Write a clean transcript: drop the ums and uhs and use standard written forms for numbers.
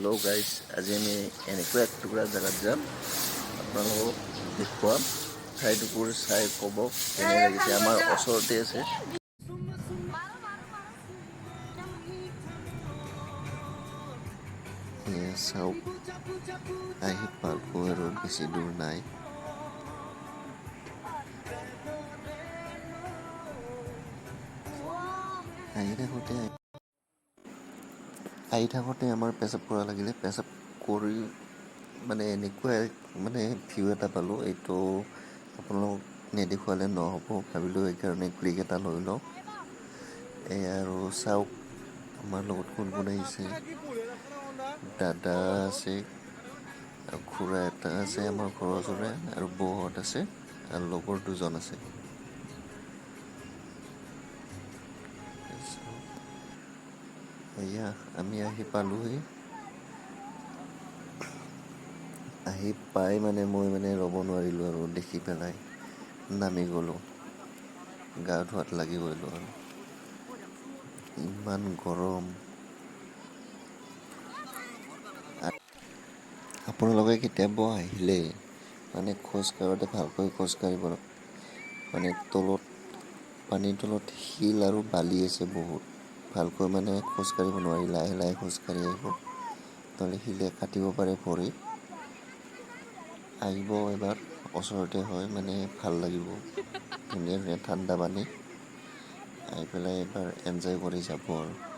Hello' guys, আজি আমি এনেকুৱা এক টুকুৰা জেগাত যাম, আপোনালোকক দেখুৱাম। ঠাইটুকুৰ চাই ক'ব কেনে লাগিছে। আমাৰ ওচৰতে আছে। এয়া চাওক, আহি পালো আৰু বেছি দূৰ নাই। আহি থাকোঁতে আমাৰ পেচাব কৰা লাগিলে। পেচাব কৰি মানে এনেকুৱা মানে ভিউ এটা পালোঁ, এইটো আপোনালোকক নেদেখুৱালে নহ'ব ভাবিলোঁ, সেইকাৰণে ক্লিক এটা লৈ লওঁ। এয়া আৰু চাওক, আমাৰ লগত কোন কোন আহিছে। দাদা আছে, খুৰা এটা আছে আমাৰ ঘৰৰ ওচৰৰে, আৰু বৌহঁত আছে, আৰু লগৰ দুজন আছে। এয়া আমি আহি পালোহি। আহি পাই মই ৰ'ব নোৱাৰিলোঁ আৰু দেখি পেলাই নামি গ'লোঁ। গা ধোৱাত লাগি গ'লোঁ আৰু ইমান গৰম। আপোনালোকে কেতিয়াবা আহিলে খোজ কাঢ়োঁতে ভালকৈ খোজ কাঢ়িব। তলত পানীৰ তলত শিল আৰু বালি আছে বহুত। ভালকৈ খোজ কাঢ়িব নোৱাৰি, লাহে লাহে খোজ কাঢ়ি আহিব, নহ'লে শিলে কাটিব পাৰে ভৰি। আহিব এবাৰ, ওচৰতে হয়, ভাল লাগিব। ধুনীয়া ধুনীয়া ঠাণ্ডা পানী, আহি পেলাই এবাৰ এনজয় কৰি যাব আৰু।